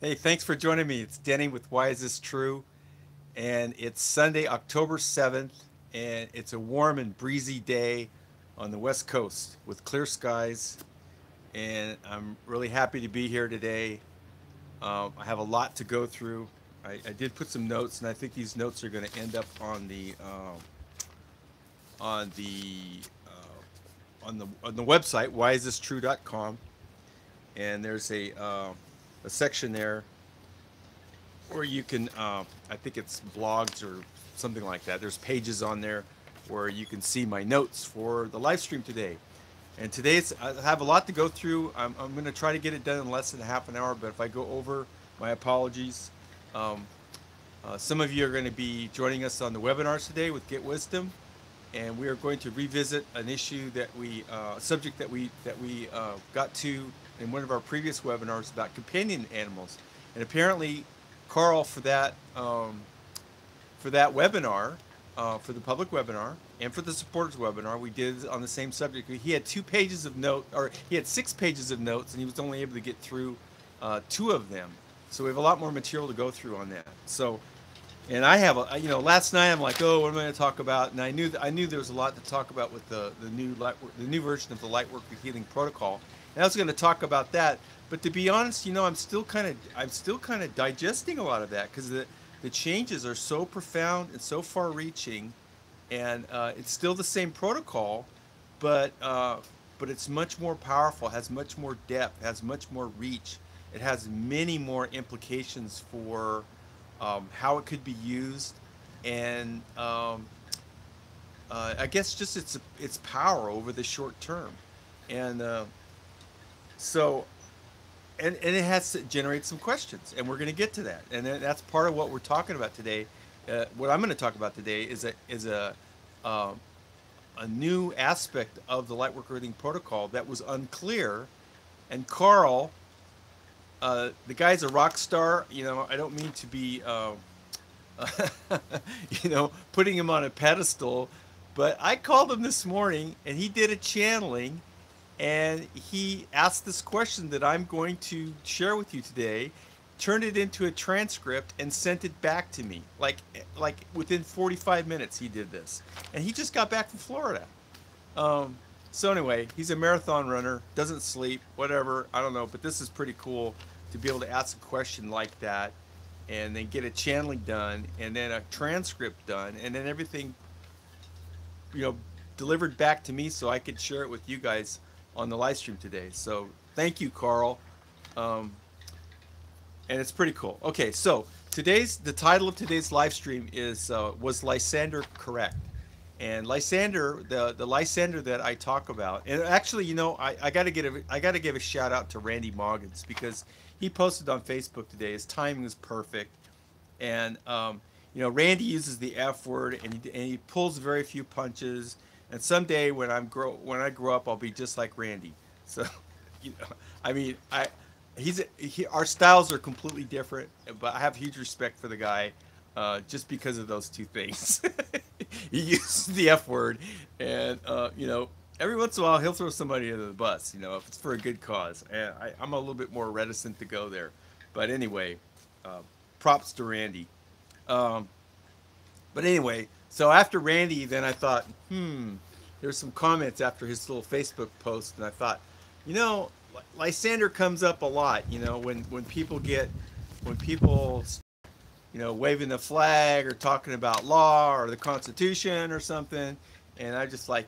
Hey, thanks for joining me. It's Denny with Why Is This True? And it's Sunday, October 7th, and it's a warm and breezy day on the West Coast with clear skies. And I'm really happy to be here today. I have a lot to go through. I did put some notes, and I think these notes are going to end up on the on the website whyisthistrue.com, and there's a section there or you can I think it's blogs or something like that. There's pages on there where you can see my notes for the live stream today. And today's I have a lot to go through. I'm going to try to get it done in less than half an hour, but if I go over, my apologies. um, some of you are going to be joining us on the webinars today with Get Wisdom, and we are going to revisit an issue that subject that we got to in one of our previous webinars about companion animals. And apparently, Carl, for that webinar, for the public webinar, and for the supporters webinar, we did on the same subject. He had 2 pages of notes, or he had 6 pages of notes, and he was only able to get through 2 of them. So we have a lot more material to go through on that. So, and I have, last night I'm like, oh, what am I going to talk about? And I knew there was a lot to talk about with the new version of the Lightwork Healing Protocol, and I was going to talk about that. But to be honest, I'm still kind of digesting a lot of that because the changes are so profound and so far-reaching, and it's still the same protocol, but it's much more powerful, has much more depth, has much more reach. It has many more implications for how it could be used, and I guess just its power over the short term, and so and it has to generate some questions, and we're going to get to that, and that's part of what we're talking about today. What I'm going to talk about today uh, a new aspect of the Lightwork Earthing Protocol that was unclear, and Carl, the guy's a rock star. I don't mean to be putting him on a pedestal, but I called him this morning and he did a channeling, and he asked this question that I'm going to share with you today, turned it into a transcript and sent it back to me. Like within 45 minutes he did this. And he just got back from Florida. Um, so anyway, he's a marathon runner, doesn't sleep, whatever. I don't know, but this is pretty cool to be able to ask a question like that and then get a channeling done and then a transcript done and then everything, you know, delivered back to me so I could share it with you guys on the live stream today. So thank you, Carl. Um, and it's pretty cool. Okay, so the title of today's live stream is was Lysander correct? And Lysander, the Lysander that I talk about, and actually, I gotta give a shout out to Randy Moggins because he posted on Facebook today. His timing is perfect, and Randy uses the F word, and he pulls very few punches. And someday when when I grow up, I'll be just like Randy. So, you know, I mean, our styles are completely different, but I have huge respect for the guy, just because of those two things. He uses the F word, and every once in a while he'll throw somebody under the bus. If it's for a good cause. And I'm a little bit more reticent to go there, but anyway, uh, props to Randy. Um, but anyway, so after Randy, then I thought, there's some comments after his little Facebook post, and I thought, you know, Lysander comes up a lot. When people start, waving the flag or talking about law or the Constitution or something, and I just like,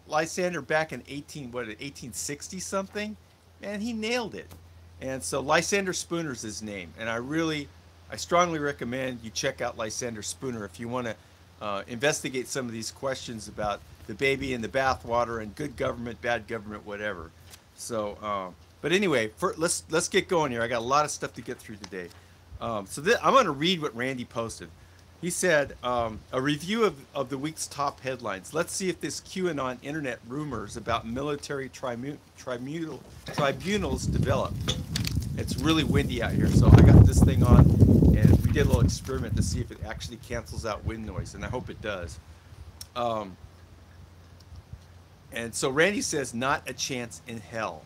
Lysander back in 1860 something, man, he nailed it. And so Lysander Spooner's his name, and I strongly recommend you check out Lysander Spooner if you want to investigate some of these questions about the baby in the bathwater and good government, bad government, whatever. So, but anyway, let's get going here. I got a lot of stuff to get through today. I'm going to read what Randy posted. He said, a review of the week's top headlines. Let's see if this QAnon internet rumors about military tribunals develop. It's really windy out here, so I got this thing on, and we did a little experiment to see if it actually cancels out wind noise, and I hope it does. And so Randy says, not a chance in hell.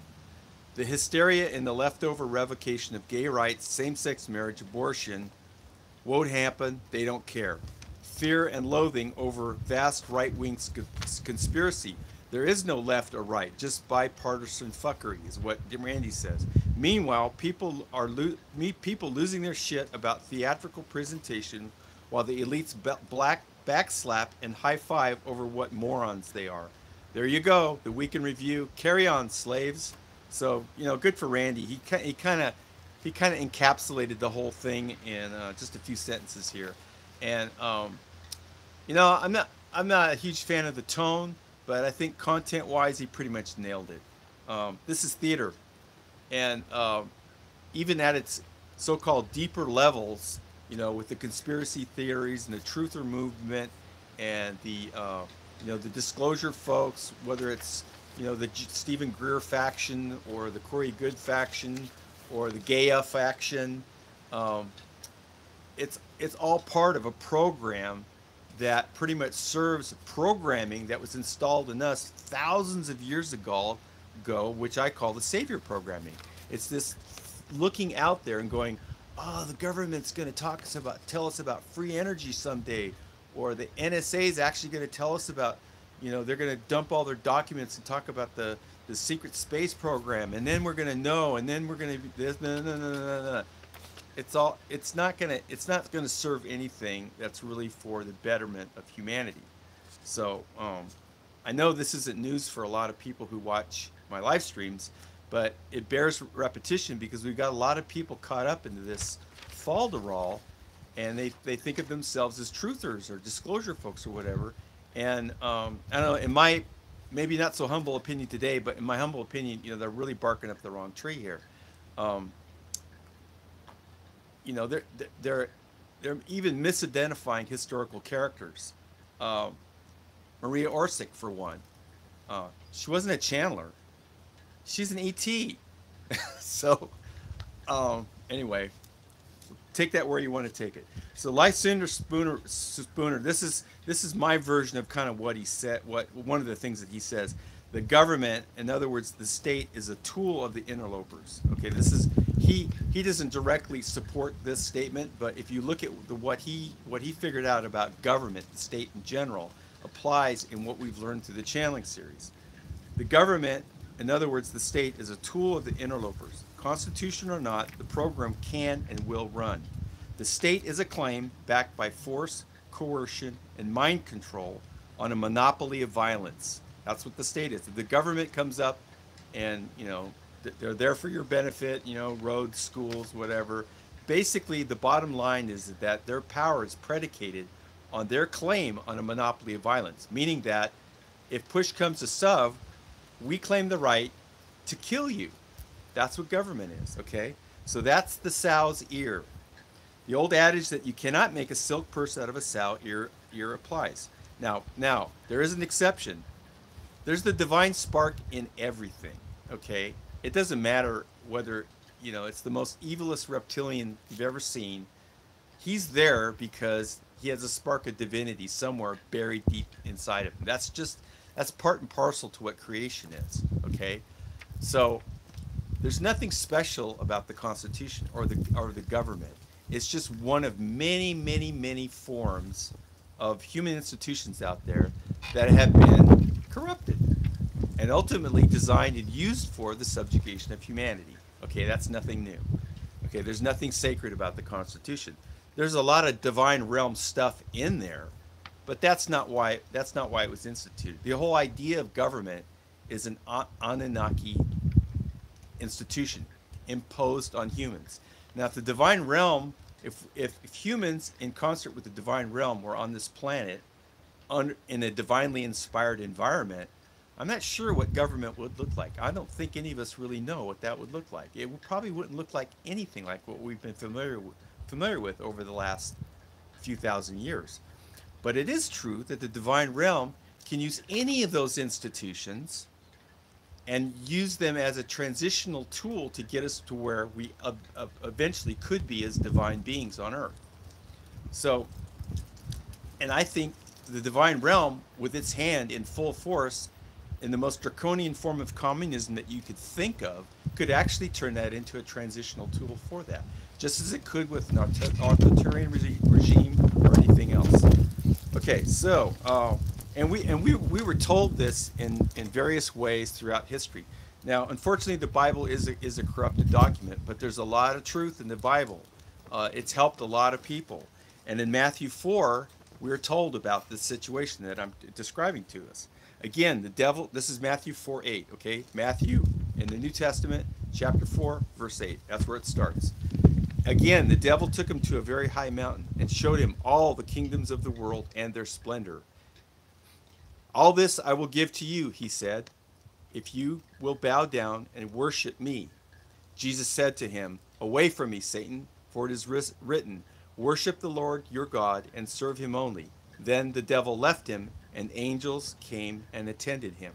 The hysteria and the leftover revocation of gay rights, same-sex marriage, abortion won't happen. They don't care. Fear and loathing over vast right-wing conspiracy. There is no left or right, just bipartisan fuckery, is what Randy says. Meanwhile, meet people losing their shit about theatrical presentation, while the elites black backslap and high five over what morons they are. There you go. The week in review. Carry on, slaves. So good for Randy. He kind of encapsulated the whole thing in just a few sentences here, and I'm not a huge fan of the tone, but I think content-wise he pretty much nailed it. This is theater, and even at its so-called deeper levels, with the conspiracy theories and the truther movement and the disclosure folks, whether it's the Stephen Greer faction or the Corey Good faction or the Gaia faction, it's all part of a program that pretty much serves programming that was installed in us thousands of years ago, which I call the savior programming. It's this looking out there and going, oh, the government's going to tell us about free energy someday, or the NSA is actually going to tell us about, they're going to dump all their documents and talk about the secret space program, and then we're going to know, and then we're going to be this. No. It's not going to serve anything that's really for the betterment of humanity. So I know this isn't news for a lot of people who watch my live streams, but it bears repetition because we've got a lot of people caught up into this falderall, and they think of themselves as truthers or disclosure folks or whatever. And I don't know, in my maybe not so humble opinion today, but in my humble opinion, they're really barking up the wrong tree here. They're even misidentifying historical characters. Maria Orsic, for one, she wasn't a channeler; she's an ET. So, anyway, take that where you want to take it. So, Lysander Spooner. This is my version of kind of what he said. One of the things that he says. The government, in other words, the state, is a tool of the interlopers. Okay, he doesn't directly support this statement, but if you look at what he figured out about government, the state in general, applies in what we've learned through the channeling series. The government, in other words, the state, is a tool of the interlopers. Constitution or not, the program can and will run. The state is a claim backed by force, coercion, and mind control on a monopoly of violence. That's what the state is. If the government comes up and, they're there for your benefit, roads, schools, whatever. Basically, the bottom line is that their power is predicated on their claim on a monopoly of violence, meaning that if push comes to shove, we claim the right to kill you. That's what government is, okay? So that's the sow's ear. The old adage that you cannot make a silk purse out of a sow ear applies. Now, there is an exception. There's the divine spark in everything, okay? It doesn't matter whether, it's the most evilest reptilian you've ever seen. He's there because he has a spark of divinity somewhere buried deep inside of him. That's part and parcel to what creation is, okay? So there's nothing special about the Constitution or the government. It's just one of many, many, many forms of human institutions out there that have been corrupted and ultimately designed and used for the subjugation of humanity. Okay, that's nothing new. Okay, there's nothing sacred about the Constitution. There's a lot of divine realm stuff in there, but that's not why it was instituted. The whole idea of government is an Anunnaki institution imposed on humans. Now, if the divine realm, if humans in concert with the divine realm were on this planet in a divinely inspired environment, I'm not sure what government would look like. I don't think any of us really know what that would look like. It probably wouldn't look like anything like what we've been familiar with over the last few thousand years. But it is true that the divine realm can use any of those institutions and use them as a transitional tool to get us to where we eventually could be as divine beings on Earth. So, and I think the divine realm, with its hand in full force, in the most draconian form of communism that you could think of, could actually turn that into a transitional tool for that, just as it could with an authoritarian regime or anything else. Okay, so we were told this in various ways throughout history. Now, unfortunately, the Bible is a corrupted document, but there's a lot of truth in the Bible. It's helped a lot of people, and in Matthew 4, we're told about the situation that I'm describing to us. Again, the devil. This is Matthew 4:8. Okay, Matthew in the New Testament, chapter 4, verse 8. That's where it starts. Again, the devil took him to a very high mountain and showed him all the kingdoms of the world and their splendor. All this I will give to you, he said, if you will bow down and worship me. Jesus said to him, away from me, Satan, for it is written, worship the Lord your God and serve him only. Then the devil left him, and angels came and attended him.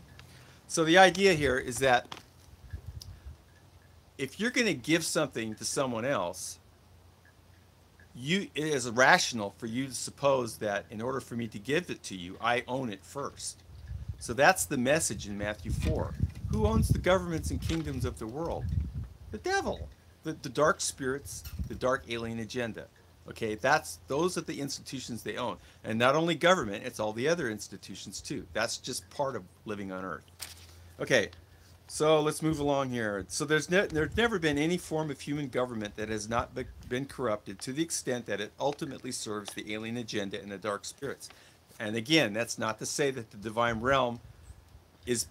So the idea here is that if you're going to give something to someone else, it is rational for you to suppose that in order for me to give it to you, I own it first. So that's the message in Matthew 4. Who owns the governments and kingdoms of the world? The devil, the dark spirits, the dark alien agenda. Okay, those are the institutions they own. And not only government, it's all the other institutions too. That's just part of living on Earth. Okay, so let's move along here. So there's never been any form of human government that has not been corrupted to the extent that it ultimately serves the alien agenda and the dark spirits. And again, that's not to say that the divine realm is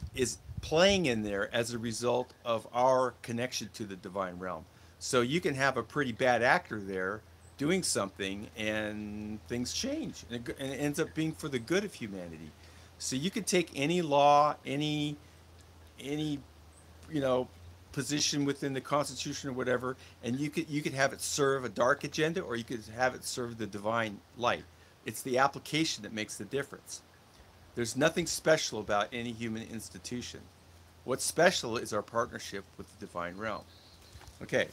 playing in there as a result of our connection to the divine realm. So you can have a pretty bad actor there doing something and things change, and it ends up being for the good of humanity. So you could take any law, any position within the Constitution or whatever, and you could have it serve a dark agenda, or you could have it serve the divine light. It's the application that makes the difference. There's nothing special about any human institution. What's special is our partnership with the divine realm. Okay,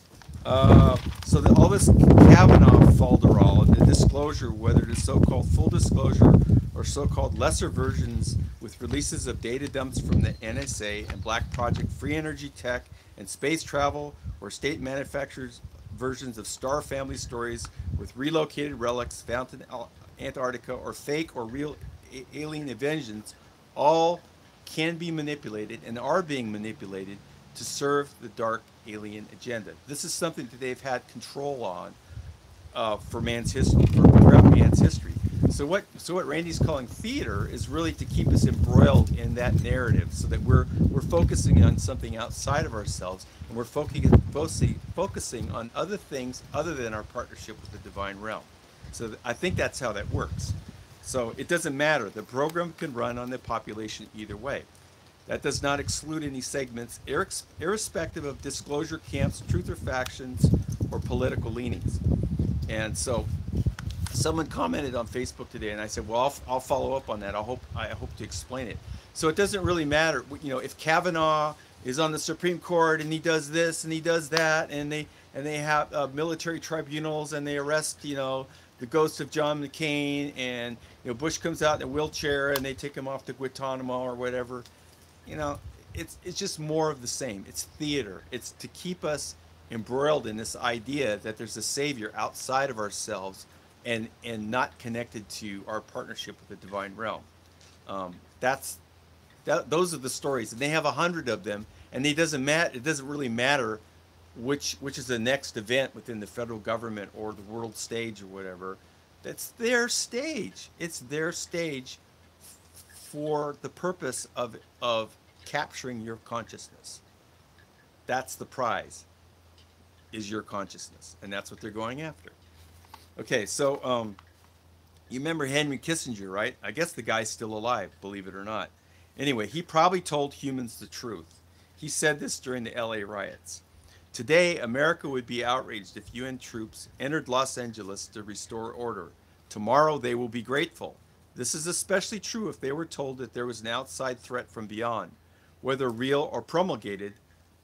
so all this Kavanaugh falderall and the disclosure, whether it is so-called full disclosure or so-called lesser versions with releases of data dumps from the NSA and Black Project Free Energy Tech and space travel, or state manufacturers versions of star family stories with relocated relics found in Antarctica, or fake or real alien inventions, all can be manipulated and are being manipulated to serve the dark alien agenda. This is something that they've had control on for man's history, throughout man's history. So what Randy's calling theater is really to keep us embroiled in that narrative, so that we're focusing on something outside of ourselves, and we're focusing on other things other than our partnership with the divine realm. So I think that's how that works. So it doesn't matter. The program can run on the population either way. That does not exclude any segments, irrespective of disclosure camps, truth or factions, or political leanings. And so someone commented on Facebook today, and I said, well, I'll follow up on that. I hope to explain it. So it doesn't really matter, if Kavanaugh is on the Supreme Court and he does this and he does that, and they have military tribunals, and they arrest the ghost of John McCain, and Bush comes out in a wheelchair and they take him off to Guantanamo or whatever. It's just more of the same. It's theater. It's to keep us embroiled in this idea that there's a savior outside of ourselves, and not connected to our partnership with the divine realm. Those are the stories, and they have 100 of them, and it doesn't really matter which is the next event within the federal government or the world stage or whatever. That's their stage. It's their stage for the purpose of capturing your consciousness. That's the prize, is your consciousness, and that's what they're going after. Okay, so you remember Henry Kissinger, right? I guess the guy's still alive, believe it or not. Anyway, he probably told humans the truth. He said this during the LA riots. Today, America would be outraged if UN troops entered Los Angeles to restore order. Tomorrow, they will be grateful. This is especially true if they were told that there was an outside threat from beyond. Whether real or promulgated,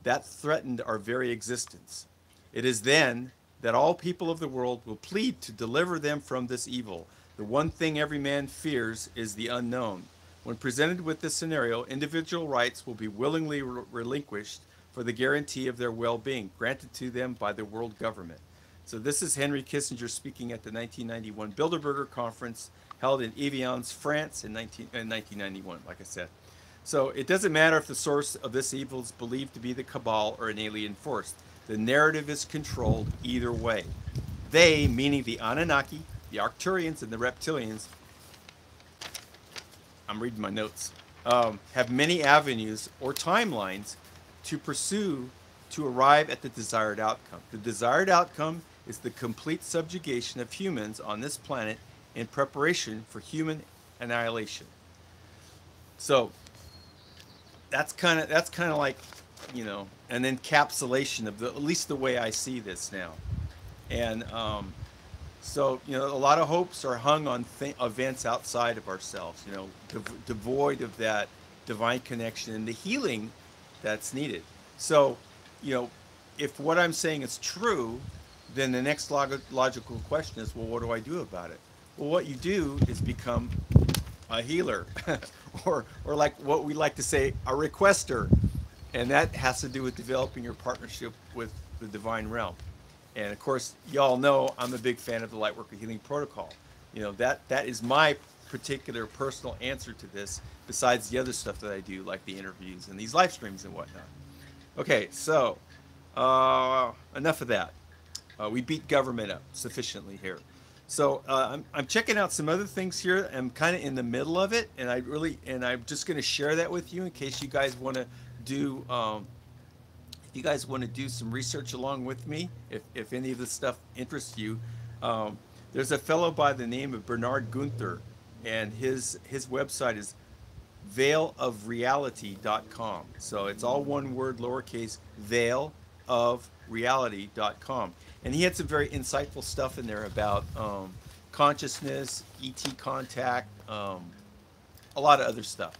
that threatened our very existence. It is then that all people of the world will plead to deliver them from this evil. The one thing every man fears is the unknown. When presented with this scenario, individual rights will be willingly relinquished for the guarantee of their well-being, granted to them by the world government. So this is Henry Kissinger speaking at the 1991 Bilderberger Conference held in Evian, France in 1991, like I said. So it doesn't matter if the source of this evil is believed to be the cabal or an alien force. The narrative is controlled either way. They, meaning the Anunnaki, the Arcturians, and the reptilians, I'm reading my notes, have many avenues or timelines to pursue to arrive at the desired outcome. The desired outcome is the complete subjugation of humans on this planet in preparation for human annihilation. So that's kind of like, an encapsulation of at least the way I see this now. And so, a lot of hopes are hung on events outside of ourselves, devoid of that divine connection and the healing that's needed. So, if what I'm saying is true, then the next logical question is, well, what do I do about it? Well, what you do is become a healer, or like what we like to say, a requester. And that has to do with developing your partnership with the divine realm. And of course, y'all know I'm a big fan of the Lightworker Healing Protocol. That is my particular personal answer to this, besides the other stuff that I do, like the interviews and these live streams and whatnot. Okay, so enough of that. We beat government up sufficiently here. So I'm checking out some other things here. I'm kind of in the middle of it, and I'm just going to share that with you in case you guys want to do. If you guys want to do some research along with me, if any of this stuff interests you, there's a fellow by the name of Bernard Gunther, and his website is veilofreality.com. So it's all one word, lowercase, veilofreality.com. And he had some very insightful stuff in there about consciousness, ET contact, a lot of other stuff.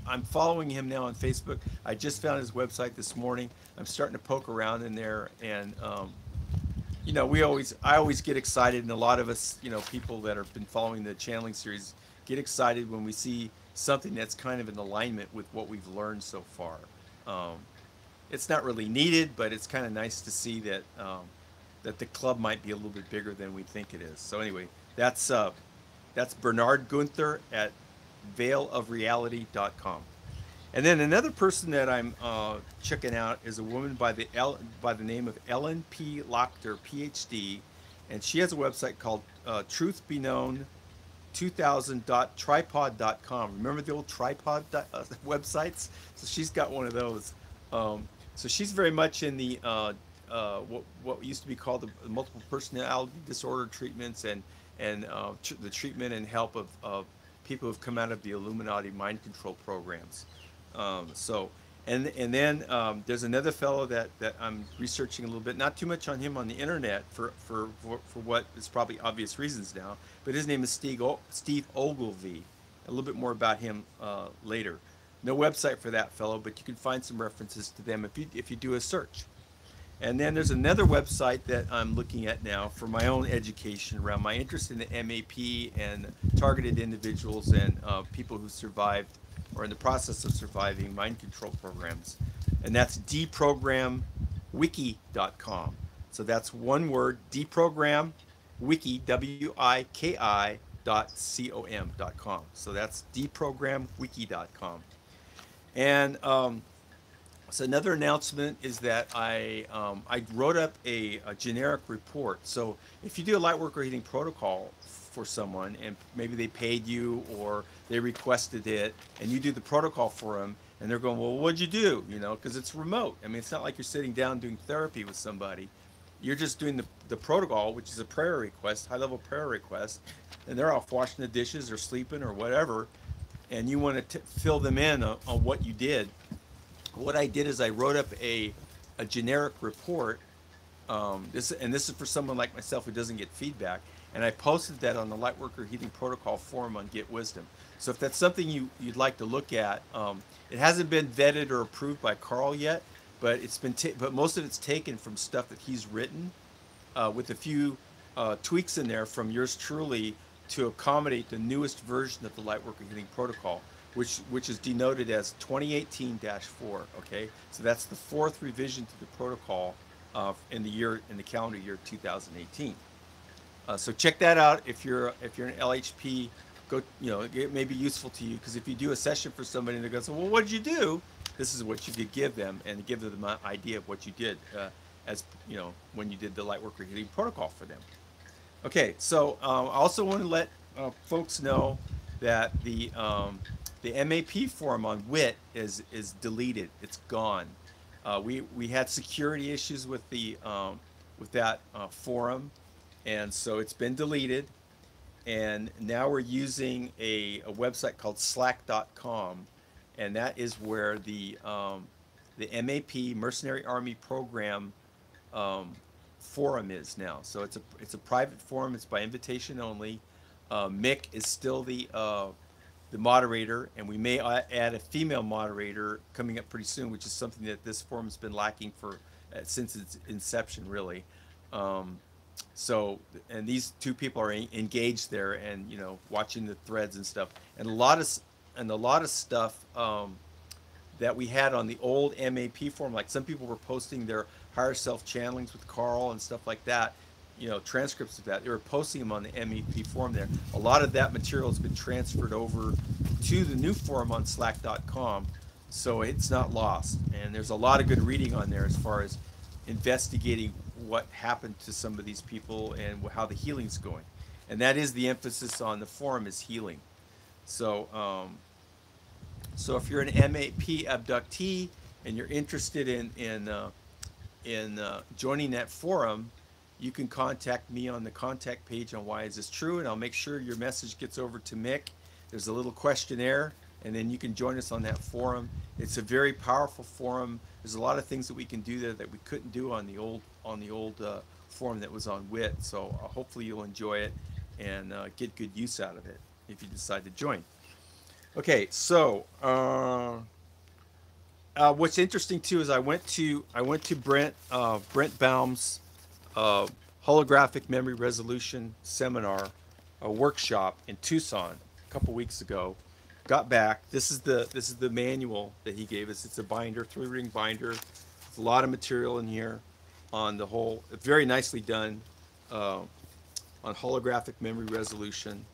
I'm following him now on Facebook. I just found his website this morning. I'm starting to poke around in there, and I always get excited, and a lot of us, people that have been following the channeling series, get excited when we see something that's kind of in alignment with what we've learned so far. It's not really needed, but it's kind of nice to see that that the club might be a little bit bigger than we think it is. So anyway, that's Bernard Gunther at veilofreality.com. And then another person that I'm checking out is a woman by the name of Ellen P. Lochter, PhD, and she has a website called truthbeknown2000.tripod.com. Remember the old tripod websites? So she's got one of those. So she's very much in the what used to be called the multiple personality disorder treatments and the treatment and help of people who've come out of the Illuminati mind control programs. And then there's another fellow that I'm researching a little bit, not too much on him on the internet for what is probably obvious reasons now, but his name is Steve Ogilvy. A little bit more about him later. No website for that fellow, but you can find some references to them if you do a search. And then there's another website that I'm looking at now for my own education around my interest in the MAP and targeted individuals and people who survived or in the process of surviving mind control programs. And that's deprogramwiki.com. So that's one word, deprogramwiki, WIKI.com. So that's deprogramwiki.com. And so another announcement is that I wrote up a generic report. So if you do a Lightworker Healing Protocol for someone and maybe they paid you or they requested it and you do the protocol for them and they're going, well, what'd you do? Because it's remote. I mean, it's not like you're sitting down doing therapy with somebody. You're just doing the protocol, which is a prayer request, high-level prayer request, and they're off washing the dishes or sleeping or whatever, and you want to fill them in on what you did. What I did is I wrote up a generic report. This is for someone like myself who doesn't get feedback, and I posted that on the Lightworker Healing Protocol forum on Get Wisdom. So if that's something you'd like to look at, it hasn't been vetted or approved by Carl yet, but but most of it's taken from stuff that he's written, with a few tweaks in there from yours truly, to accommodate the newest version of the Lightworker Healing Protocol, which is denoted as 2018-4. Okay, so that's the fourth revision to the protocol in the calendar year 2018. So check that out if you're an LHP. Go, it may be useful to you, because if you do a session for somebody and they go, so, well, what did you do? This is what you could give them, and give them an idea of what you did, as when you did the Lightworker Healing Protocol for them. Okay, so I also want to let folks know that the MAP forum on WIT is deleted. It's gone. We had security issues with that forum, and so it's been deleted. And now we're using a website called slack.com, and that is where the MAP, Mercenary Army Program, forum is now. So it's a private forum. It's by invitation only. Mick is still the moderator, and we may add a female moderator coming up pretty soon, which is something that this forum's been lacking for since its inception, really. So, and these two people are engaged there, and watching the threads and stuff, and a lot of stuff that we had on the old MAP forum. Like, some people were posting their higher self channelings with Carl and stuff like that, transcripts of that. They were posting them on the MAP forum there. A lot of that material has been transferred over to the new forum on slack.com, so it's not lost. And there's a lot of good reading on there as far as investigating what happened to some of these people and how the healing's going. And that is the emphasis on the forum, is healing. So so if you're an MAP abductee and you're interested in joining that forum, you can contact me on the contact page on Why Is This True, and I'll make sure your message gets over to Mick. There's a little questionnaire, and then you can join us on that forum. It's a very powerful forum. There's a lot of things that we can do there that we couldn't do on the old forum that was on WIT. So hopefully you'll enjoy it and get good use out of it if you decide to join. Okay, so what's interesting too is I went to Brent Baum's holographic memory resolution seminar, a workshop in Tucson a couple weeks ago. Got back. This is the manual that he gave us. It's a binder, 3-ring binder. There's a lot of material in here on the whole. Very nicely done on holographic memory resolution.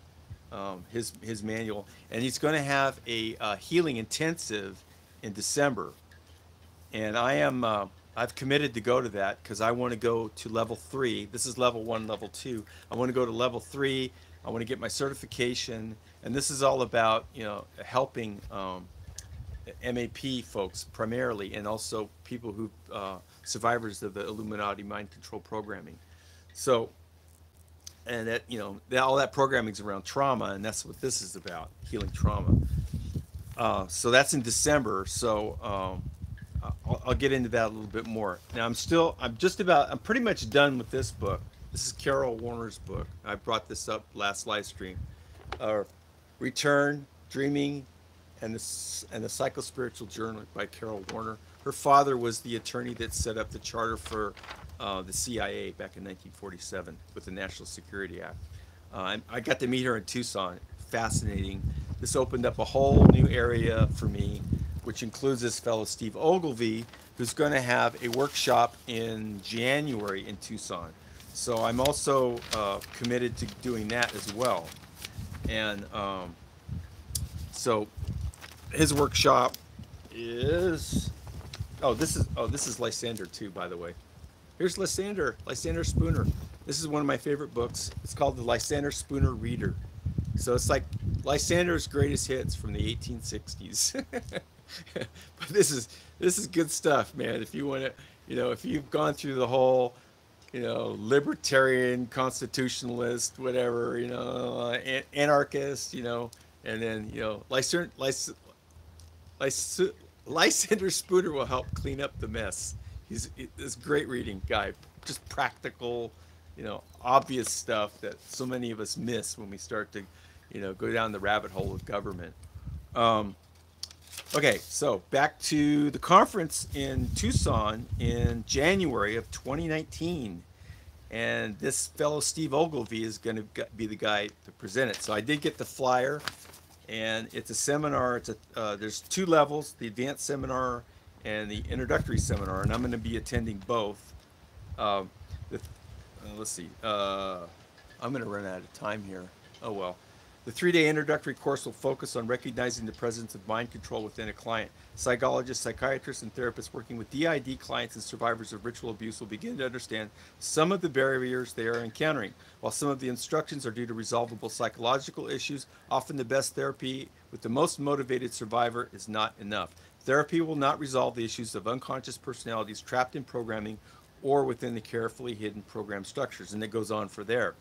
His manual, and he's going to have a healing intensive in December, and I've committed to go to that because I want to go to level 3. This is level 1, level 2. I want to go to level 3. I want to get my certification, and this is all about helping MAP folks primarily, and also people who survivors of the Illuminati mind control programming. So, and that all that programming is around trauma, and that's what this is about, healing trauma. So that's in December. So I'll get into that a little bit more. Now I'm pretty much done with this book. This is Carol Warner's book. I brought this up last live stream. Return, Dreaming, and the Psychospiritual Journal by Carol Warner. Her father was the attorney that set up the charter for the CIA back in 1947 with the National Security Act. I got to meet her in Tucson. Fascinating. This opened up a whole new area for me, which includes this fellow Steve Ogilvy, who's going to have a workshop in January in Tucson. So I'm also committed to doing that as well. And so his workshop is this is Lysander too, by the way. Here's Lysander Spooner. This is one of my favorite books. It's called the Lysander Spooner Reader. So it's like Lysander's greatest hits from the 1860s. But this is good stuff, man. If you want to, if you've gone through the whole, libertarian, constitutionalist, whatever, anarchist, and then, Lysander Spooner will help clean up the mess. He's this great reading guy, just practical, obvious stuff that so many of us miss when we start to, go down the rabbit hole of government. Okay, so back to the conference in Tucson in January of 2019. and this fellow Steve Ogilvy is going to be the guy to present it. So I did get the flyer, and it's a seminar. There's two levels: the advanced seminar and the introductory seminar, and I'm going to be attending both. Uh, the, let's see. I'm going to run out of time here. Oh well. The 3-day introductory course will focus on recognizing the presence of mind control within a client. Psychologists, psychiatrists, and therapists working with DID clients and survivors of ritual abuse will begin to understand some of the barriers they are encountering. While some of the instructions are due to resolvable psychological issues, often the best therapy with the most motivated survivor is not enough. Therapy will not resolve the issues of unconscious personalities trapped in programming or within the carefully hidden program structures. And it goes on for there.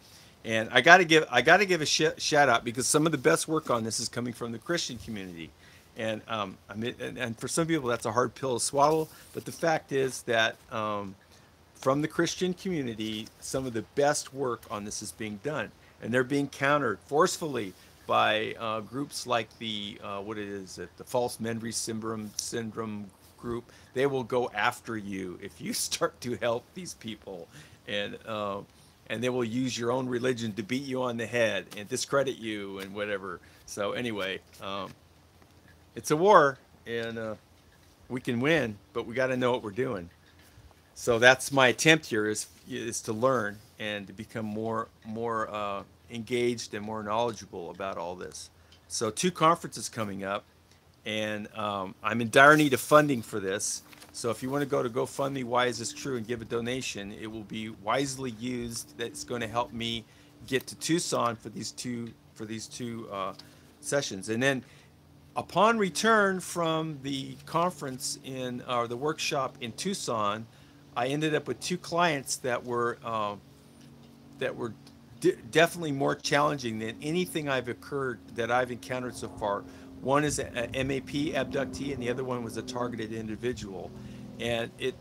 And I got to give a shout out, because some of the best work on this is coming from the Christian community. And I mean, and for some people that's a hard pill to swallow, but the fact is that from the Christian community, some of the best work on this is being done, and they're being countered forcefully by groups like the the false memory syndrome group. They will go after you if you start to help these people, and they will use your own religion to beat you on the head and discredit you and whatever. So anyway, it's a war, and we can win, but we got to know what we're doing. So that's my attempt here is to learn and to become more engaged and more knowledgeable about all this. So 2 conferences coming up, and I'm in dire need of funding for this. So if you want to go to GoFundMe, Why Is This True, and give a donation, it will be wisely used. That's going to help me get to Tucson for these two sessions. And then upon return from the conference the workshop in Tucson, I ended up with 2 clients that were definitely more challenging than anything that I've encountered so far. One is an MAP abductee, and the other one was a targeted individual. And it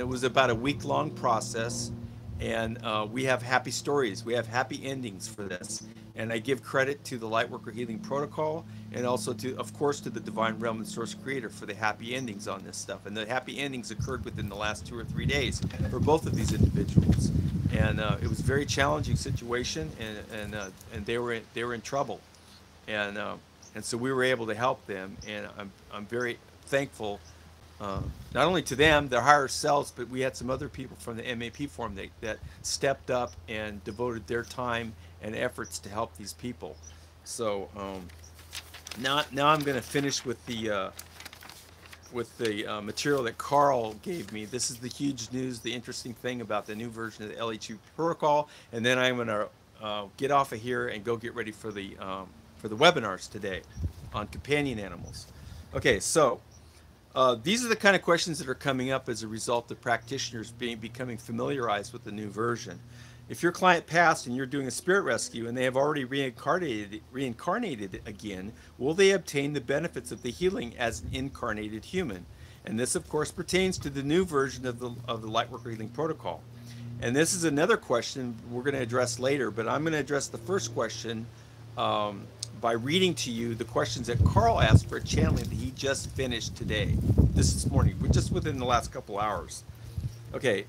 was about a week-long process, and we have happy stories. We have happy endings for this. And I give credit to the Lightworker Healing Protocol, and also of course, to the Divine Realm and Source Creator for the happy endings on this stuff. And the happy endings occurred within the last 2 or 3 days for both of these individuals. And it was a very challenging situation, and they were in trouble. And so we were able to help them, and I'm very thankful, not only to them, their higher selves, but we had some other people from the MAP forum that stepped up and devoted their time and efforts to help these people. So now I'm going to finish with the material that Carl gave me. This is the huge news, the interesting thing about the new version of the LHU protocol, and then I'm going to get off of here and go get ready for the webinars today on companion animals. Okay, so these are the kind of questions that are coming up as a result of practitioners becoming familiarized with the new version. If your client passed and you're doing a spirit rescue and they have already reincarnated again, will they obtain the benefits of the healing as an incarnated human? And this, of course, pertains to the new version of the Lightworker Healing Protocol. And this is another question we're going to address later, but I'm going to address the first question by reading to you the questions that Carl asked for a channeling that he just finished today, this morning, just within the last couple hours. Okay,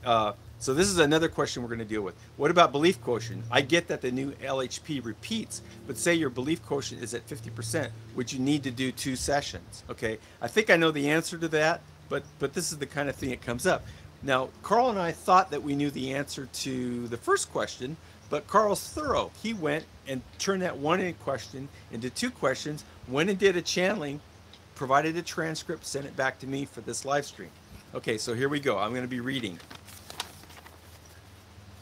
so this is another question we're going to deal with. What about belief quotient? I get that the new LHP repeats, but say your belief quotient is at 50%, would you need to do 2 sessions? Okay, I think I know the answer to that, but this is the kind of thing that comes up. Now, Carl and I thought that we knew the answer to the first question, but Carl's thorough. He went and turned that one question into 2 questions, went and did a channeling, provided a transcript, sent it back to me for this live stream. Okay, so here we go. I'm going to be reading.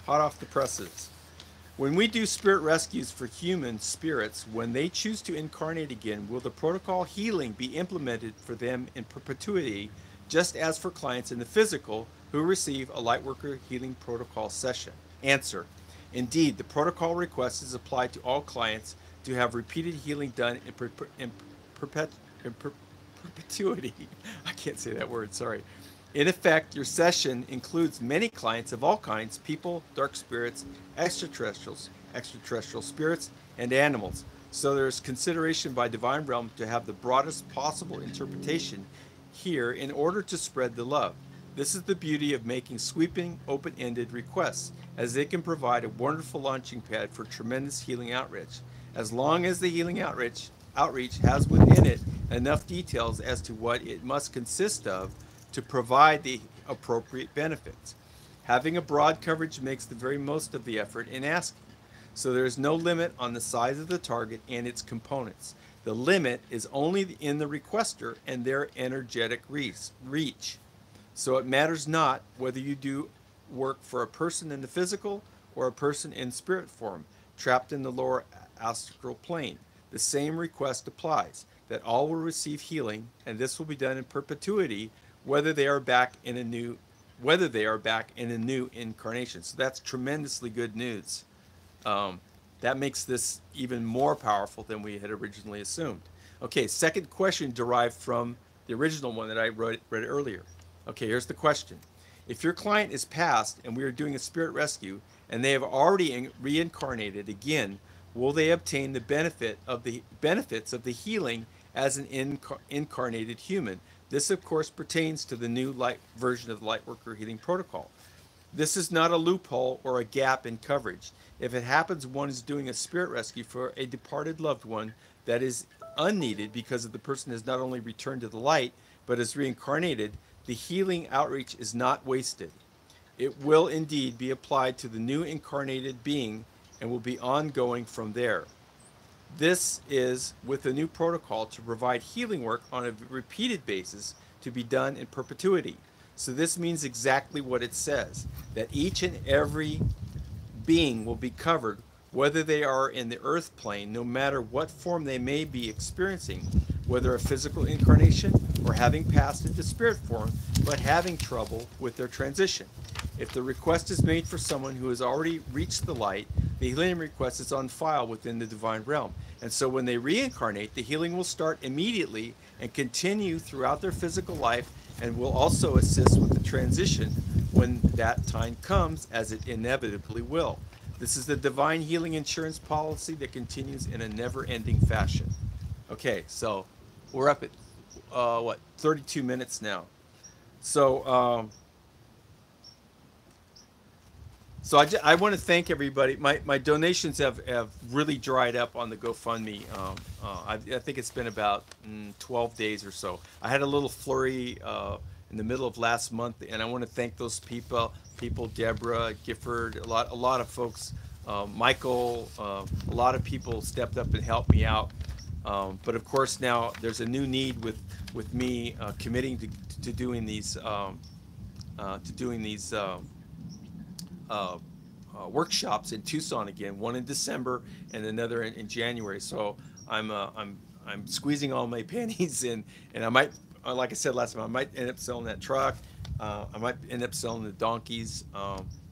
Hot off the presses. When we do spirit rescues for human spirits, when they choose to incarnate again, will the protocol healing be implemented for them in perpetuity, just as for clients in the physical who receive a Lightworker Healing Protocol session? Answer. Indeed, the protocol request is applied to all clients to have repeated healing done in perpetuity. I can't say that word, sorry. In effect, your session includes many clients of all kinds: people, dark spirits, extraterrestrials, extraterrestrial spirits, and animals. So there's consideration by Divine Realm to have the broadest possible interpretation here in order to spread the love. This is the beauty of making sweeping, open-ended requests, as they can provide a wonderful launching pad for tremendous healing outreach, as long as the healing outreach has within it enough details as to what it must consist of to provide the appropriate benefits. Having a broad coverage makes the very most of the effort in asking. So there is no limit on the size of the target and its components. The limit is only in the requester and their energetic reach. So it matters not whether you do work for a person in the physical or a person in spirit form, trapped in the lower astral plane. The same request applies, that all will receive healing, and this will be done in perpetuity, whether they are back in a new incarnation. So that's tremendously good news. That makes this even more powerful than we had originally assumed. Okay, second question derived from the original one that I read earlier. Okay, here's the question. If your client is passed and we are doing a spirit rescue and they have already reincarnated again, will they obtain the benefits of the healing as an incarnated human? This, of course, pertains to the new light version of the Lightworker Healing Protocol. This is not a loophole or a gap in coverage. If it happens one is doing a spirit rescue for a departed loved one that is unneeded because the person has not only returned to the light, but is reincarnated, the healing outreach is not wasted. It will indeed be applied to the new incarnated being and will be ongoing from there. This is with the new protocol to provide healing work on a repeated basis to be done in perpetuity. So this means exactly what it says, that each and every being will be covered, whether they are in the earth plane, no matter what form they may be experiencing, whether a physical incarnation or having passed into spirit form, but having trouble with their transition. If the request is made for someone who has already reached the light, the healing request is on file within the divine realm. And so when they reincarnate, the healing will start immediately and continue throughout their physical life, and will also assist with the transition when that time comes, as it inevitably will. This is the divine healing insurance policy that continues in a never-ending fashion. Okay, so we're up at 32 minutes now. So I want to thank everybody. My donations have really dried up on the GoFundMe. I think it's been about 12 days or so. I had a little flurry in the middle of last month, and I want to thank those people, Deborah, Gifford, a lot of folks, Michael, a lot of people stepped up and helped me out. But of course now there's a new need with me committing to doing these workshops in Tucson again, one in December and another in January. So I'm squeezing all my pennies in, and I might, like I said last time, I might end up selling that truck. I might end up selling the donkeys.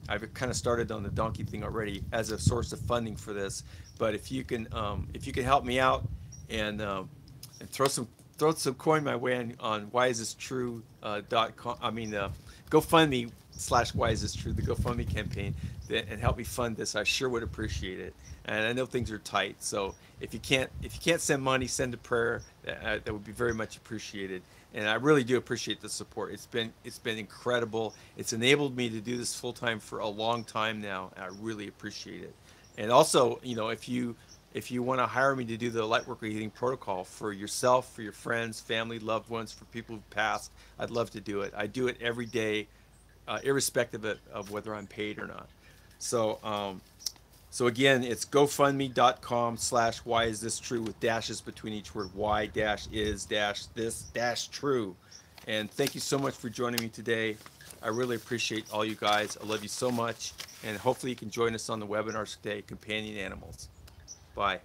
I've kind of started on the donkey thing already as a source of funding for this. But if you can help me out and throw some coin my way on whyisthistrue.com. GoFundMe /whyisthistrue, the GoFundMe campaign, and help me fund this. I sure would appreciate it. And I know things are tight, so if you can't send money, send a prayer. That would be very much appreciated. And I really do appreciate the support. It's been incredible. It's enabled me to do this full time for a long time now, and I really appreciate it. And also, if you want to hire me to do the Lightworker Healing Protocol for yourself, for your friends, family, loved ones, for people who've passed, I'd love to do it. I do it every day, irrespective of whether I'm paid or not. So again, it's gofundme.com /whyisthistrue with dashes between each word. Why-is-this-true. And thank you so much for joining me today. I really appreciate all you guys. I love you so much. And hopefully you can join us on the webinars today, Companion Animals. Bye.